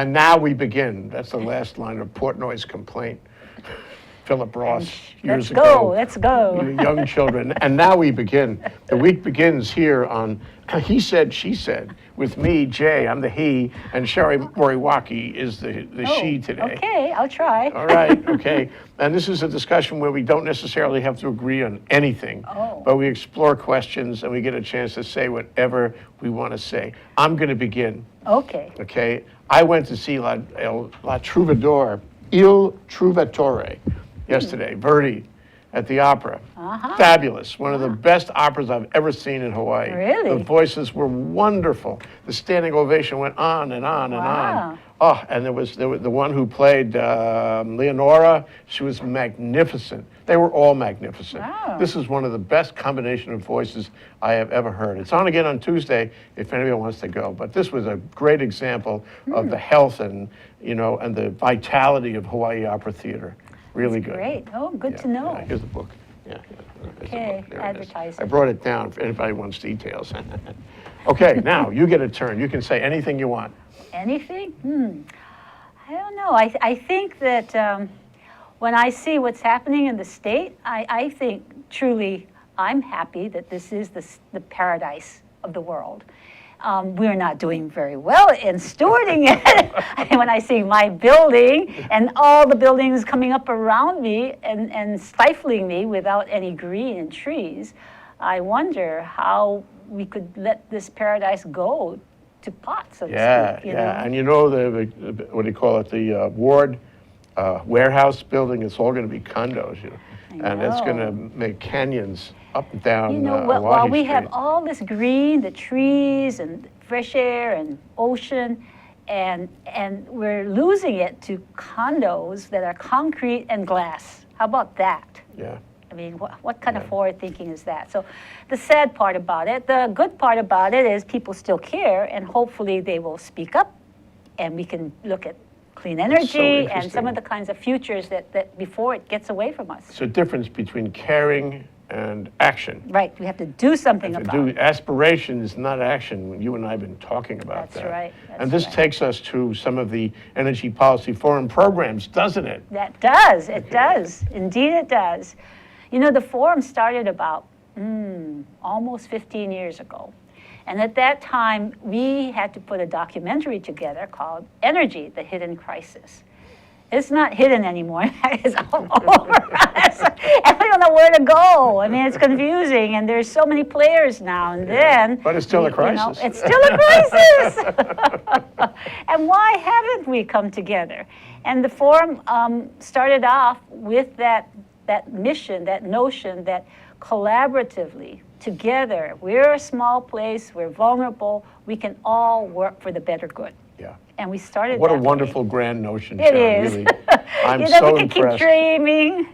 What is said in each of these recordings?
And now we begin. That's the last line of Portnoy's complaint. Philip Ross years ago. Let's go. Young children. And now we begin. The week begins here on He Said, She Said, with me, Jay, I'm the he, and Sharon Moriwaki is the she today. Okay, I'll try. All right, okay. And this is a discussion where we don't necessarily have to agree on anything, but we explore questions and we get a chance to say whatever we want to say. I'm going to begin. Okay. Okay. I went to see La Troubadour, Il Trovatore, yesterday, Verdi, at the opera. Fabulous. One of the best operas I've ever seen in Hawaii. Really? The voices were wonderful. The standing ovation went on and on and on. Oh, and there was the one who played Leonora. She was magnificent. They were all magnificent. Wow. This is one of the best combination of voices I have ever heard. It's on again on Tuesday if anyone wants to go. But this was a great example of the health and and the vitality of Hawaii Opera Theater. Really good. Great. Oh, good to know. Yeah, here's the book. Yeah. Okay, advertising. I brought it down if anybody wants details. Okay, now you get a turn. You can say anything you want. Anything? I don't know. I think that when I see what's happening in the state, I think truly I'm happy that this is the paradise of the world. We're not doing very well in stewarding it. When I see my building and all the buildings coming up around me and stifling me without any green and trees, I wonder how we could let this paradise go to pot, so to speak. Yeah. And the what do you call it? The Ward warehouse building. It's all going to be condos, and it's going to make canyons up and down. While we Street. have all this green, the trees and fresh air and ocean, and we're losing it to condos that are concrete and glass. How about that? Yeah. I mean, what kind of forward thinking is that? So the sad part about it, the good part about it is people still care, and hopefully they will speak up, and we can look at clean energy and some of the kinds of futures that before it gets away from us. It's a difference between caring and action. Right, we have to do something about it. Aspiration is not action. You and I have been talking about that. That's right. And this takes us to some of the Energy Policy Forum programs, doesn't it? That does, it does. Indeed it does. The forum started about almost 15 years ago. And at that time, we had to put a documentary together called Energy, the Hidden Crisis. It's not hidden anymore. It's all over us. And we don't know where to go. I mean, it's confusing, and there's so many players now and then. But it's still a crisis. It's still a crisis. And why haven't we come together? And the forum started off with that mission, that notion that collaboratively, together, we're a small place, we're vulnerable, we can all work for the better good. Yeah. And we started What a that wonderful grand notion, It Sharon, is. really. I'm so we can impressed. keep dreaming.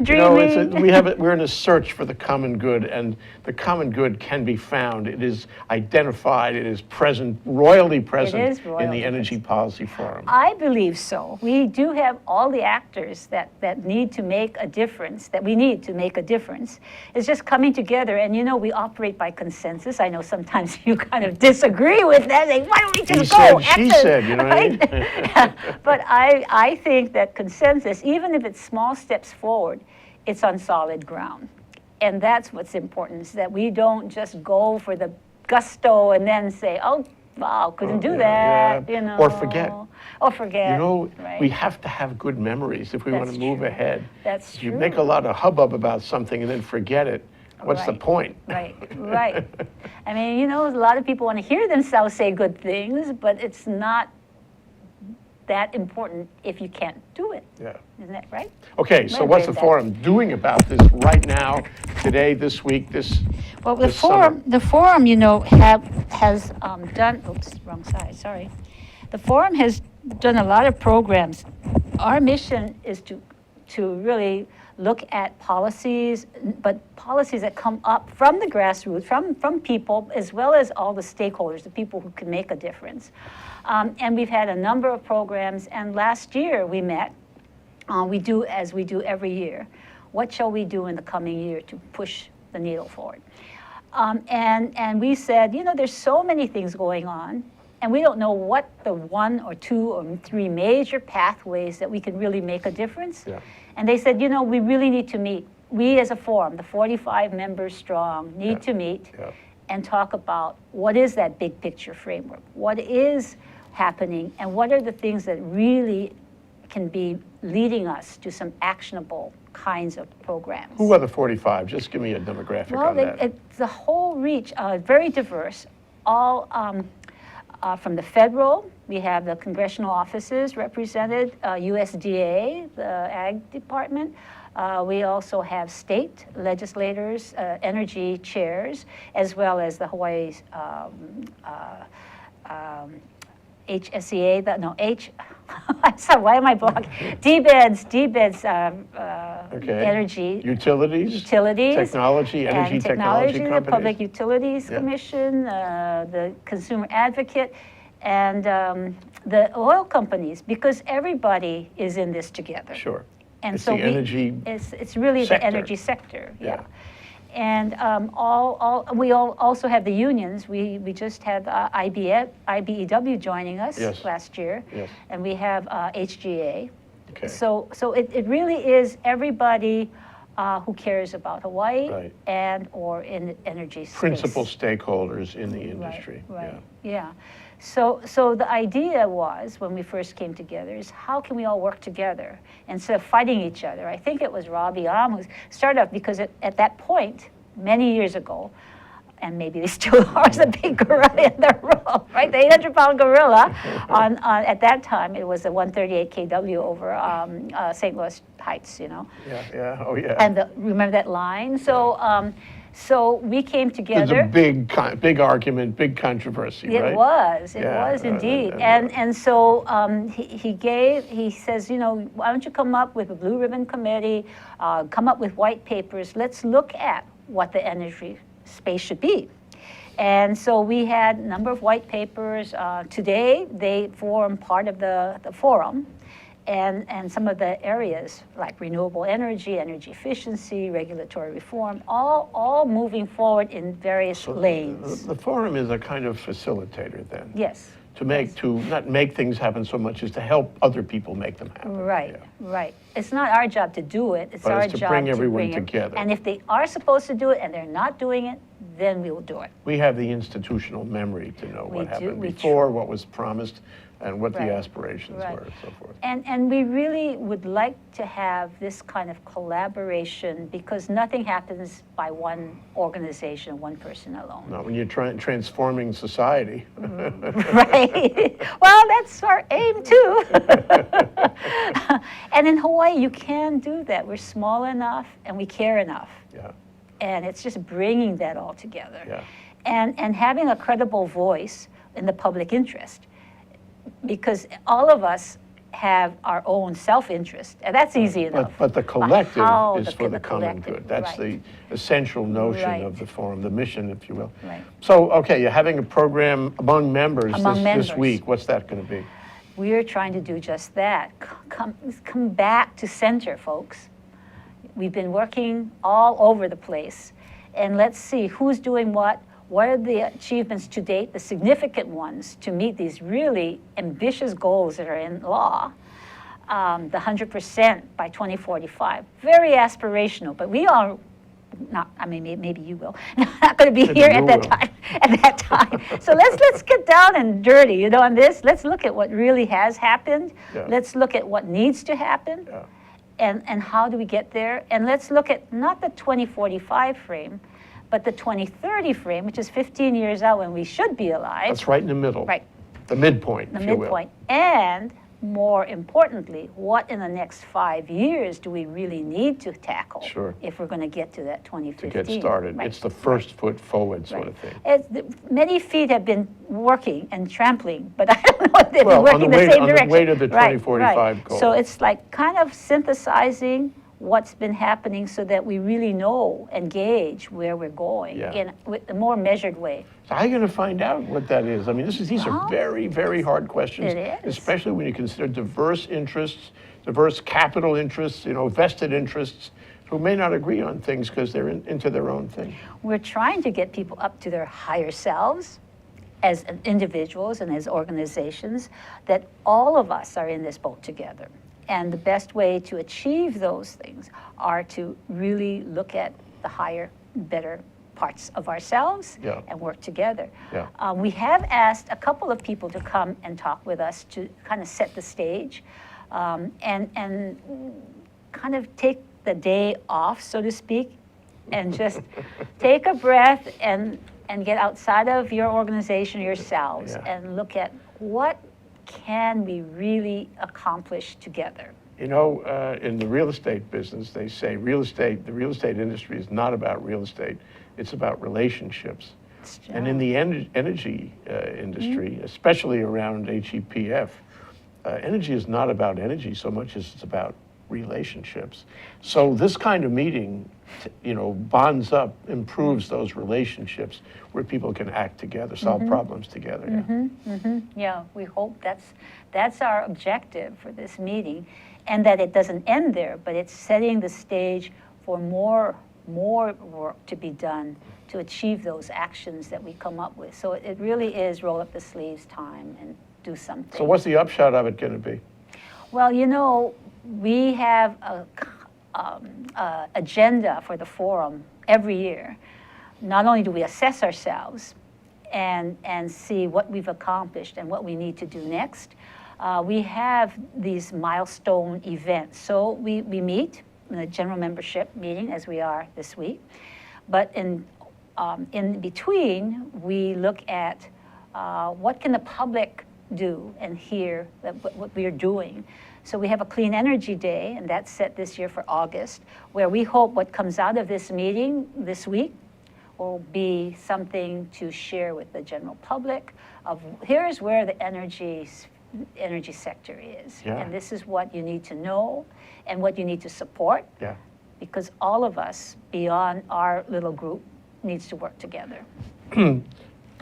We're in a search for the common good, and the common good can be found. It is identified, it is present, royally present in the Energy Policy Forum. I believe so. We do have all the actors that need to make a difference, that we need to make a difference. It's just coming together, and we operate by consensus. I know sometimes you kind of disagree with that. Like, why don't we just go? She said, right? But I think that consensus, even if it's small steps forward, it's on solid ground. And that's what's important, is that we don't just go for the gusto and then say, oh, wow, couldn't do that, Or forget. Right. We have to have good memories if we want to move ahead. That's If true. you make a lot of hubbub about something and then forget it, what's the point? Right. I mean, a lot of people want to hear themselves say good things, but it's not that important if you can't do it. Yeah. Isn't that right? Okay, so what's the forum doing about this right now, today, this week, Well, the this summer? forum, has done. Oops, wrong side. Sorry. The forum has done a lot of programs. Our mission is to really look at policies, but policies that come up from the grassroots, from people, as well as all the stakeholders, the people who can make a difference. And we've had a number of programs, and last year we met. We do as we do every year. What shall we do in the coming year to push the needle forward? And we said, there's so many things going on. and we don't know what the 1 or 2 or 3 major pathways that we can really make a difference. Yeah. And they said, you know, we really need to meet. We as a forum, the 45 members strong, need to meet and talk about what is that big picture framework, what is happening, and what are the things that really can be leading us to some actionable kinds of programs. Who are the 45? Just give me a demographic on that. It's the whole reach, very diverse, all from the federal. We have the congressional offices represented, USDA, the Ag Department. We also have state legislators, energy chairs, as well as the Hawaii HSEA, I'm sorry, why am I blocking? DBEDS, energy. Utilities. Technology, energy technology companies. The Public Utilities Commission, the Consumer Advocate, and the oil companies, because everybody is in this together. Sure. And it's so the energy it's really sector. the energy sector, And we also have the unions. We just had IBEW joining us last year, and we have HGA. Okay. So it really is everybody who cares about Hawaii and or in energy space. Principal stakeholders in the industry. Yeah. So the idea was, when we first came together, is how can we all work together instead of fighting each other? I think it was Robbie Am who started off, because at that point, many years ago, and maybe they still are, a big gorilla in the room, right? The 800-pound gorilla. At that time, it was the 138 kW over St. Louis Heights, you know. Yeah. Oh, yeah. And remember that line? So we came together. There's a big argument, big controversy, right? It was indeed. And so he says, you know, why don't you come up with a blue ribbon committee, come up with white papers, let's look at what the energy space should be. And so we had a number of white papers. Today, they form part of the forum. And some of the areas like renewable energy, energy efficiency, regulatory reform, all moving forward in various lanes. The forum is a kind of facilitator then. Yes. To not make things happen so much as to help other people make them happen. Right. It's not our job to do it. It's our job to bring everyone together. And if they are supposed to do it and they're not doing it, then we will do it. We have the institutional memory to know what happened before, what was promised, and what the aspirations were, and so forth. And we really would like to have this kind of collaboration, because nothing happens by one organization, one person alone. Not when you're transforming society. Right. Well, that's our aim too. And in Hawaii, you can do that. We're small enough and we care enough. Yeah. And it's just bringing that all together. Yeah. And having a credible voice in the public interest. Because all of us have our own self-interest, and that's easy enough. But the collective is for the common good. That's the essential notion of the forum, the mission, if you will. Right. So, okay, you're having a program among members this week. What's that going to be? We're trying to do just that. Come back to center, folks. We've been working all over the place, and let's see who's doing what are the achievements to date, the significant ones, to meet these really ambitious goals that are in law. The 100% by 2045, very aspirational, but we are not, I mean, maybe you will, not going to be here at that time. So let's get down and dirty, you know, on this. Let's look at what really has happened. Let's look at what needs to happen. And how do we get there? And let's look at not the 2045 frame, but the 2030 frame, which is 15 years out when we should be alive. That's right in the middle. Right. The midpoint, if you will. The midpoint. And more importantly, what in the next 5 years do we really need to tackle if we're going to get to that 2015? To get started. Right. It's the first foot forward sort of thing. Many feet have been working and trampling, but I don't know if they've been working the same direction. On the way to the 2045 goal. So it's like kind of synthesizing what's been happening so that we really know and gauge where we're going in a more measured way. So how are you going to find out what that is? I mean, these are very, very hard questions, especially when you consider diverse interests, diverse capital interests, you know, vested interests, who may not agree on things because they're into their own thing. We're trying to get people up to their higher selves as individuals and as organizations, that all of us are in this boat together. And the best way to achieve those things are to really look at the higher, better parts of ourselves Yeah. and work together. Yeah. We have asked a couple of people to come and talk with us to kind of set the stage and kind of take the day off, so to speak, and just take a breath and get outside of your organization, yourselves, Yeah. and look at what can we really accomplish together. You know, in the real estate business, they say the real estate industry is not about real estate, it's about relationships. And in the energy industry, especially around HEPF, energy is not about energy so much as it's about relationships. So this kind of meeting, you know, bonds up, improves those relationships where people can act together, solve problems together. Yeah. Yeah, we hope that's our objective for this meeting, and that it doesn't end there, but it's setting the stage for more work to be done to achieve those actions that we come up with. So it really is roll up the sleeves time and do something. So what's the upshot of it going to be? Well, you know, we have a agenda for the forum every year. Not only do we assess ourselves and see what we've accomplished and what we need to do next, we have these milestone events. So we meet in a general membership meeting, as we are this week, but in between, we look at what can the public do and hear what we are doing. So we have a Clean Energy Day, and that's set this year for August, where we hope what comes out of this meeting this week will be something to share with the general public of here's where the energy sector is. Yeah. And this is what you need to know and what you need to support. Yeah. Because all of us, beyond our little group, needs to work together.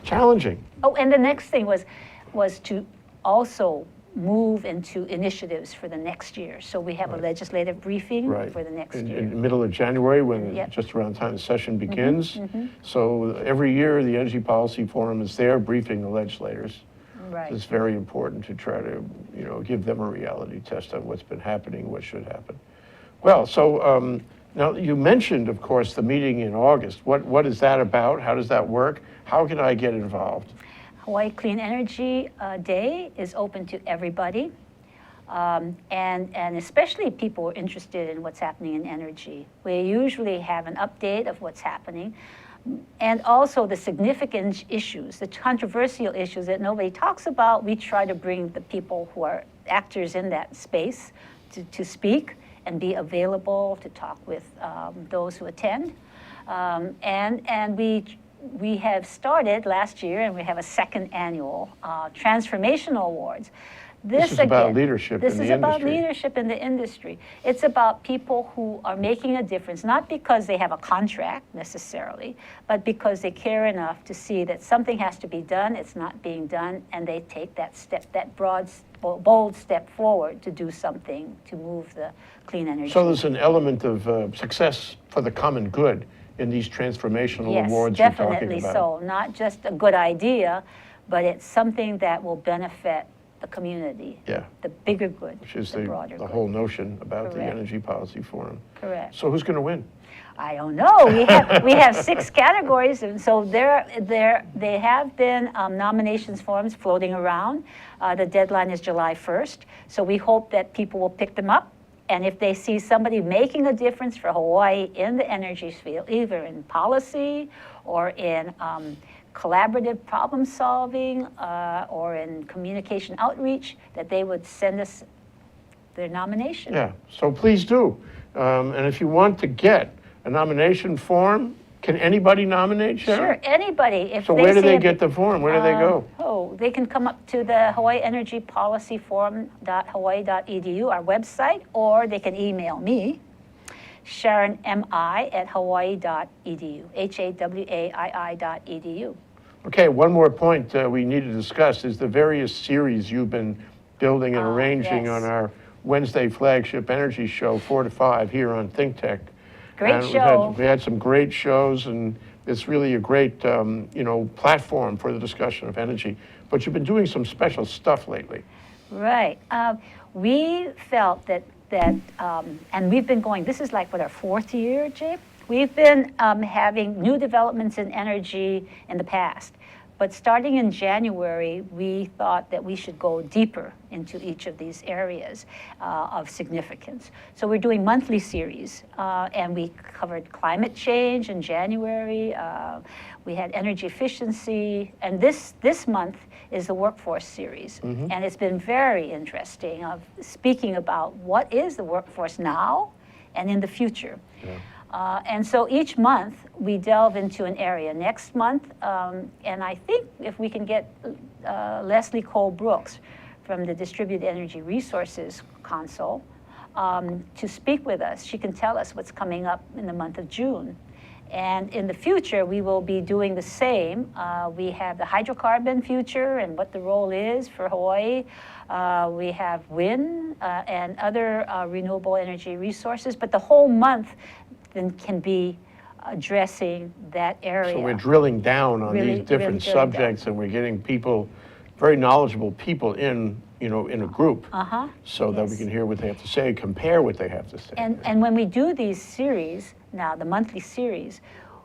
Challenging. Oh, and the next thing was to also move into initiatives for the next year. So we have a legislative briefing for the next year. In the middle of January, when Yep. just around the time the session begins. So every year, the Energy Policy Forum is there briefing the legislators. Right. It's very important to try to, you know, give them a reality test on what's been happening, what should happen. Well, so now you mentioned, of course, the meeting in August. What is that about? How does that work? How can I get involved? Hawaii Clean Energy Day is open to everybody, and especially people who are interested in what's happening in energy. We usually have an update of what's happening, and also the significant issues, the controversial issues that nobody talks about. We try to bring the people who are actors in that space to speak and be available to talk with those who attend. And we have started last year, and we have a second annual Transformational Awards. This is about leadership in the This is about industry. leadership in the industry. It's about people who are making a difference, not because they have a contract necessarily, but because they care enough to see that something has to be done, it's not being done, and they take that step, that broad, bold step forward to do something to move the clean energy. So there's an element of success for the common good in these transformational awards you're talking about. Yes, definitely so. Not just a good idea, but it's something that will benefit the community. Yeah. The bigger good, Which is the broader the good. whole notion about the Correct. Energy Policy Forum. Correct. So who's going to win? I don't know. We have 6 categories, and so they have been nominations forms floating around. The deadline is July 1st, so we hope that people will pick them up. And if they see somebody making a difference for Hawaii in the energy field, either in policy or in collaborative problem solving or in communication outreach, that they would send us their nomination. Yeah, so please do. And if you want to get a nomination form, can anybody nominate, Sharon? Sure, anybody. If So where do see they a- get the form? Where do they go? They can come up to the Hawaii Energy Policy Forum.hawaii.edu, our website, or they can email me, Sharon M.I. at hawaii.edu, HAWAII.edu. Okay, one more point we need to discuss is the various series you've been building and arranging yes. on our Wednesday flagship energy show, 4 to 5, here on Think Tech. Great And show. We had some great shows, and it's really a great, platform for the discussion of energy. But you've been doing some special stuff lately. Right. We felt that, and we've been going, this is like, what, our 4th year, Jay? We've been having new developments in energy in the past. But starting in January, we thought that we should go deeper into each of these areas of significance. So we're doing monthly series, and we covered climate change in January. We had energy efficiency, and this month is the workforce series. And it's been very interesting of speaking about what is the workforce now and in the future. Yeah. And so each month we delve into an area. Next month, and I think if we can get Leslie Cole Brooks from the Distributed Energy Resources Council to speak with us, she can tell us what's coming up in the month of June. And in the future, we will be doing the same. We have the hydrocarbon future and what the role is for Hawaii. We have wind and other renewable energy resources, but the whole month then can be addressing that area. So we're drilling down on these different subjects, and we're getting people, very knowledgeable people in a group, so that we can hear what they have to say, compare what they have to say. And when we do these series, now the monthly series,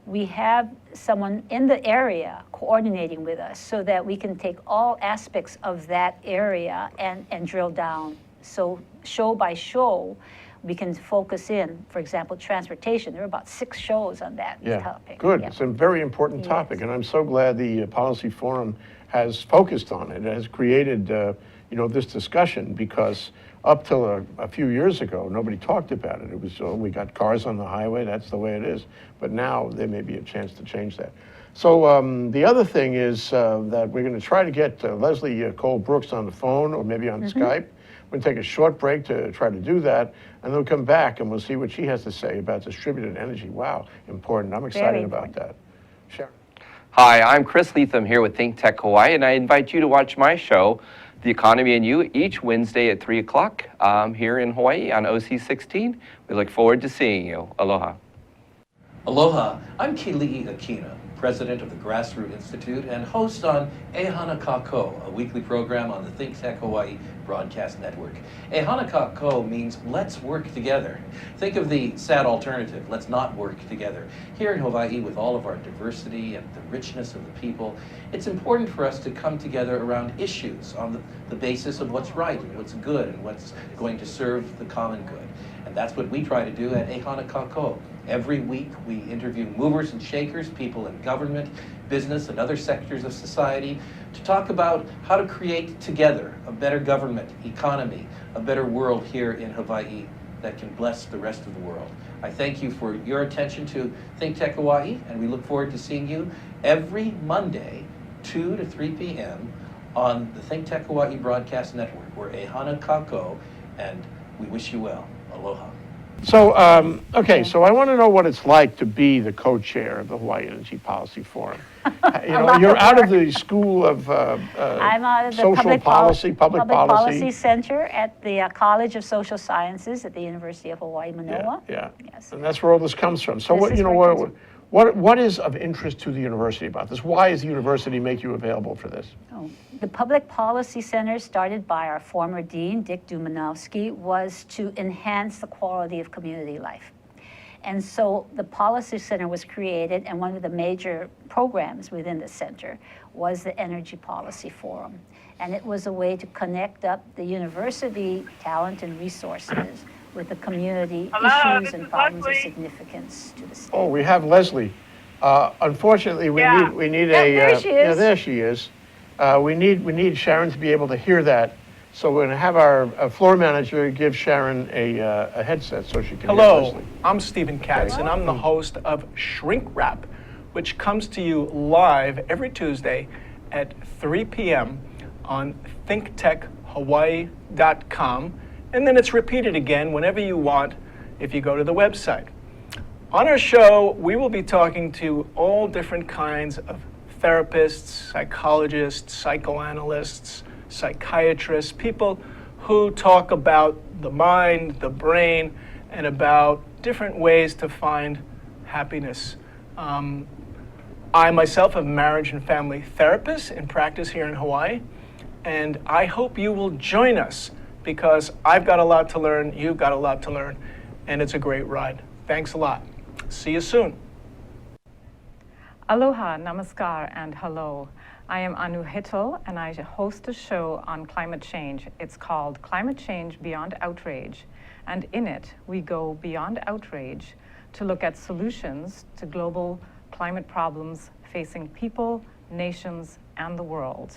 we have someone in the area coordinating with us so that we can take all aspects of that area and drill down. So show by show, we can focus in, for example, transportation. There are about 6 shows on that topic. Good. Yeah. It's a very important topic, and I'm so glad the Policy Forum has focused on it. It has created, this discussion, because up till a few years ago, nobody talked about it. It was, we got cars on the highway, that's the way it is. But now there may be a chance to change that. So the other thing is that we're going to try to get Leslie Cole Brooks on the phone, or maybe on Skype. We're going to take a short break to try to do that, and then we'll come back and we'll see what she has to say about distributed energy. Wow, important. I'm excited about that. Sharon. Hi, I'm Chris Leatham here with Think Tech Hawaii, and I invite you to watch my show, The Economy and You, each Wednesday at 3 o'clock here in Hawaii on OC 16. We look forward to seeing you. Aloha. Aloha, I'm Keli'i Akina, president of the Grassroot Institute and host on Ehana Kako, a weekly program on the Think Tech Hawaii broadcast network. Ehana Kako means let's work together. Think of the sad alternative, let's not work together. Here in Hawaii, with all of our diversity and the richness of the people, it's important for us to come together around issues on the basis of what's right and what's good and what's going to serve the common good. And that's what we try to do at Ehana Kako. Every week we interview movers and shakers, people in government, business, and other sectors of society to talk about how to create together a better government, economy, a better world here in Hawaii that can bless the rest of the world. I thank you for your attention to Think Tech Hawaii, and we look forward to seeing you every Monday, 2 to 3 p.m. on the Think Tech Hawaii broadcast network. We're Ehana Kako, and we wish you well. Aloha. So, okay, so I want to know what it's like to be the co-chair of the Hawaii Energy Policy Forum. You're out of the School of I'm out of the Social Public Policy Center at the College of Social Sciences at the University of Hawaii, Manoa. Yeah. Yes. And that's where all this comes from. So what is of interest to the university about this? Why does the university make you available for this? The Public Policy Center, started by our former dean, Dick Dumanowski, was to enhance the quality of community life. And so the Policy Center was created, and one of the major programs within the center was the Energy Policy Forum. And it was a way to connect up the university talent and resources with the community issues and problems of significance to the state. Oh, we have Leslie. Unfortunately, we need there she is. there she is. We need Sharon to be able to hear that. So we're going to have our floor manager give Sharon a headset so she can hear Leslie. Hello, I'm Stephen Katz, and I'm the host of Shrink Wrap, which comes to you live every Tuesday at 3 p.m. on thinktechhawaii.com, and then it's repeated again whenever you want if you go to the website. On our show, we will be talking to all different kinds of therapists, psychologists, psychoanalysts, psychiatrists, people who talk about the mind, the brain, and about different ways to find happiness. I myself am a marriage and family therapist in practice here in Hawaii, and I hope you will join us because I've got a lot to learn, you've got a lot to learn, and it's a great ride. Thanks a lot. See you soon. Aloha, namaskar, and hello. I am Anu Hittel, and I host a show on climate change. It's called Climate Change Beyond Outrage, and in it, we go beyond outrage to look at solutions to global climate problems facing people, nations, and the world.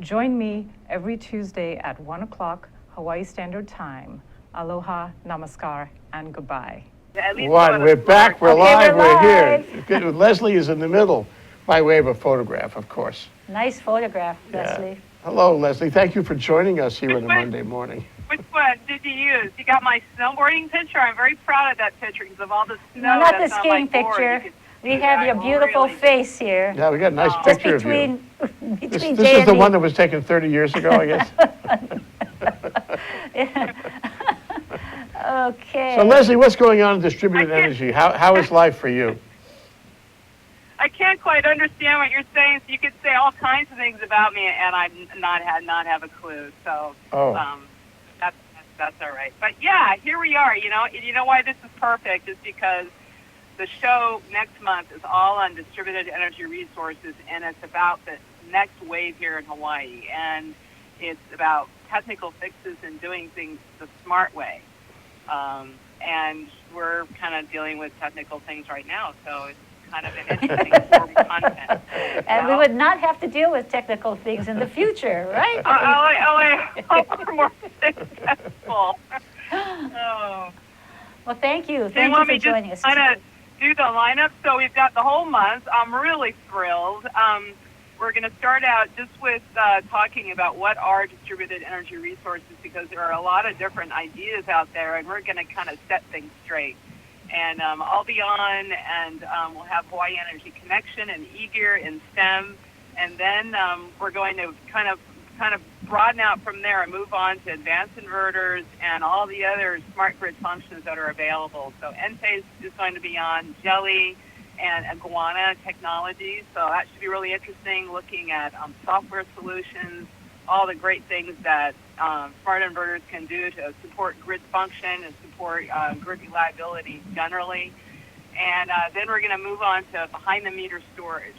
Join me every Tuesday at 1 o'clock Hawaii Standard Time. Aloha, namaskar, and goodbye. One, we're back, we're Okay, live, we're we're here. live. Good. Leslie is in the middle, by way of a photograph, of course. Nice photograph, Yeah. Leslie. Hello, Leslie. Thank you for joining us here on a Which one? Monday morning. Which one did you use? You got my snowboarding picture? I'm very proud of that picture because of all the snow No, not the that's on my skiing board. You picture. could We see have that your beautiful really face here. Yeah, we got a nice Oh. Just picture of you. between This Jay is and the me. one that was taken 30 years ago, I guess. Okay. So Leslie, what's going on in distributed I can't- energy? How is life for you? I can't quite understand what you're saying. So you could say all kinds of things about me, and I not have a clue. So Oh. that's all right. But yeah, here we are. You know why this is perfect is because the show next month is all on distributed energy resources, and it's about the next wave here in Hawaii, and it's about technical fixes and doing things the smart way. And we're kind of dealing with technical things right now, so it's kind of an interesting form of content. And we would not have to deal with technical things in the future, right? I hope we're more successful. Oh. Well, thank you. Do you Thank you want for me joining just us. kind of do the lineup? So we've got the whole month. I'm really thrilled. We're going to start out just with talking about what are distributed energy resources because there are a lot of different ideas out there, and we're going to kind of set things straight. And I'll be on, and we'll have Hawaii Energy Connection and eGear in STEM, and then we're going to kind of broaden out from there and move on to advanced inverters and all the other smart grid functions that are available. So Enphase is going to be on, Jelly, and Iguana technologies. So that should be really interesting, looking at software solutions, all the great things that smart inverters can do to support grid function and support grid reliability generally. And then we're going to move on to behind-the-meter storage.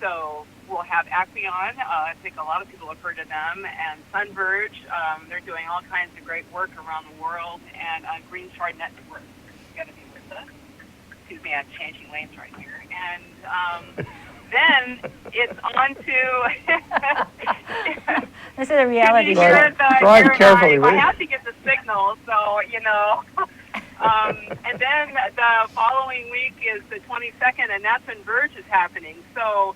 So we'll have Acquion. I think a lot of people have heard of them. And SunVerge. They're doing all kinds of great work around the world. And Green Shard Network is going to be with us. Excuse me, I'm changing lanes right here. And then it's on to... This is a reality Can you hear show. it? Drive carefully, will I you? have to get the signal, so, and then the following week is the 22nd, and that's when Verge is happening. So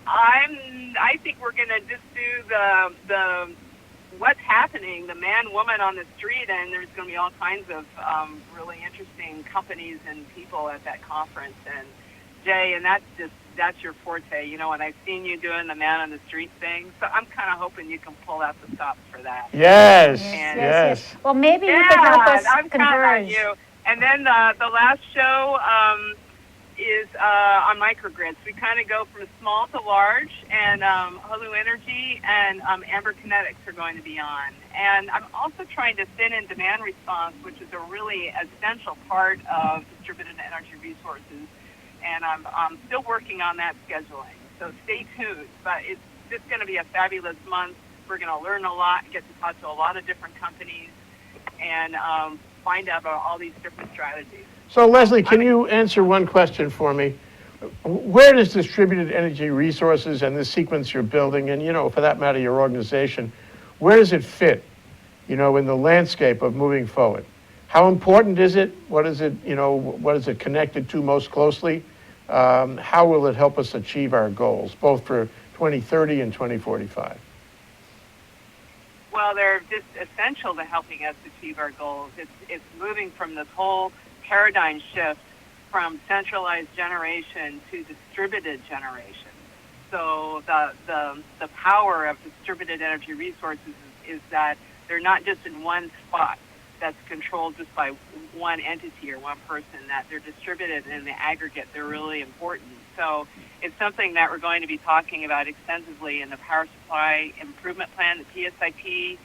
I think we're going to just do the what's happening, the man, woman on the street, and there's going to be all kinds of really interesting companies and people at that conference. And Jay, and that's your forte, and I've seen you doing the man on the street thing, so I'm kind of hoping you can pull out the stops for that. Yes, Yes, yes. yes. Well, maybe you could help us I'm counting on converge. you. And then the last show is on microgrids. We kind of go from small to large, and Hulu Energy and Amber Kinetics are going to be on. And I'm also trying to fit in demand response, which is a really essential part of distributed energy resources. And I'm still working on that scheduling. So stay tuned. But it's just going to be a fabulous month. We're going to learn a lot, get to talk to a lot of different companies, and find out about all these different strategies. So Leslie, can you answer one question for me? Where does distributed energy resources and the sequence you're building, and for that matter, your organization, where does it fit, in the landscape of moving forward? How important is it? What is it, what is it connected to most closely? How will it help us achieve our goals, both for 2030 and 2045? Well, they're just essential to helping us achieve our goals. It's moving from this whole paradigm shift from centralized generation to distributed generation. So the power of distributed energy resources is that they're not just in one spot. that's controlled just by one entity or one person, that they're distributed in the aggregate, they're really important. So it's something that we're going to be talking about extensively in the Power Supply Improvement Plan, the PSIP,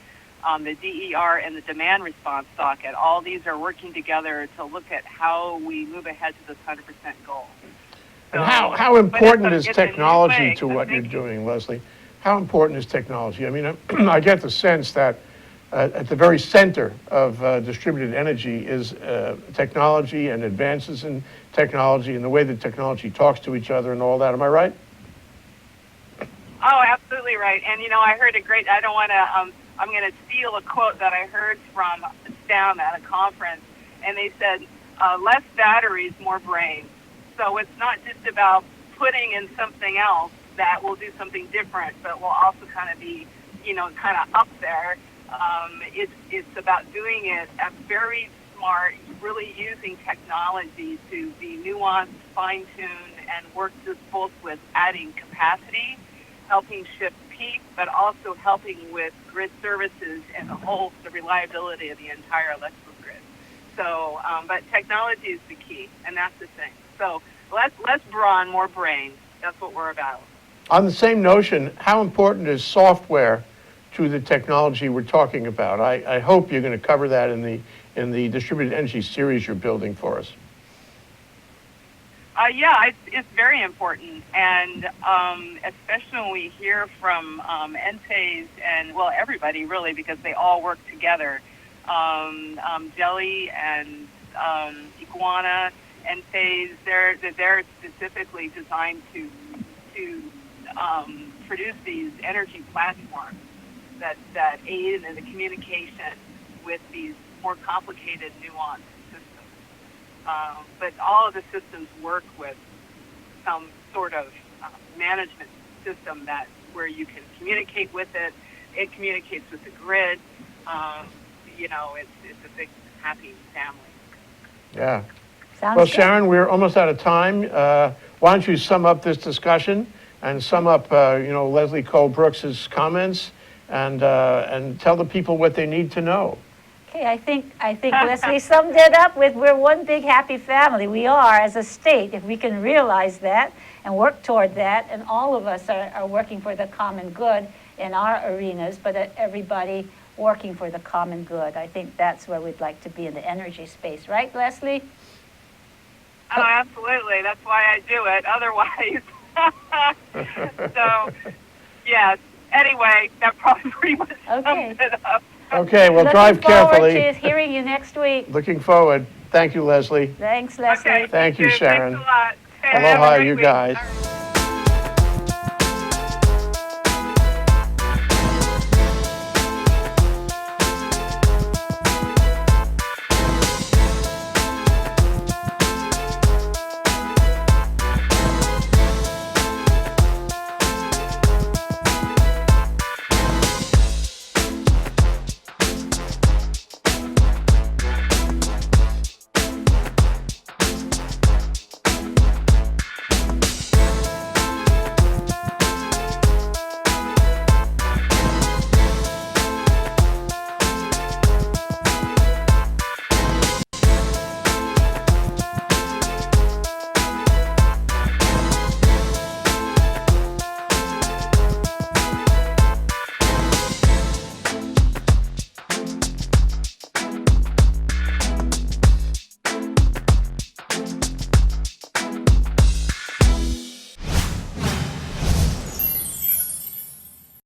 the DER, and the Demand Response Docket. All these are working together to look at how we move ahead to this 100% goal. And So, how important is it's a new technology way to of what you're thinking. doing, Leslie? How important is technology? I mean, I get the sense that at the very center of distributed energy is technology and advances in technology and the way that technology talks to each other and all that. Am I right? Oh, absolutely right. And, I heard a great, I don't want to, I'm going to steal a quote that I heard from STEM at a conference, and they said, less batteries, more brains. So it's not just about putting in something else that will do something different, but will also kind of be, kind of up there. It's about doing it very smart, really using technology to be nuanced, fine-tuned, and work this both with adding capacity, helping shift peak, but also helping with grid services and the reliability of the entire electrical grid. So, but technology is the key, and that's the thing. So less brawn, more brain. That's what we're about. On the same notion, how important is software to the technology we're talking about? I hope you're going to cover that in the distributed energy series you're building for us. Yeah, it's very important, and especially when we hear from NPAs and, well, everybody really, because they all work together. Jelly and Iguana, NPAs, they're specifically designed to produce these energy platforms that aid in the communication with these more complicated, nuanced systems. But all of the systems work with some sort of management system where you can communicate with it. It communicates with the grid. It's a big, happy family. Yeah. Sounds Well, good. Sharon, we're almost out of time. Why don't you sum up this discussion and sum up, Leslie Cole Brooks's comments and tell the people what they need to know. Okay, I think Leslie summed it up with we're one big happy family. We are as a state, if we can realize that and work toward that, and all of us are working for the common good in our arenas, but everybody working for the common good. I think that's where we'd like to be in the energy space, right, Leslie? Oh, absolutely. That's why I do it. Otherwise, so, yes. Anyway, that probably pretty much sums it up. Okay, well, Looking drive carefully. forward to hearing you next week. Looking forward. Thank you, Leslie. Thanks, Leslie. Okay, Thank you, Sharon. Thanks a lot. Okay, have a Aloha, great you week. guys. All right.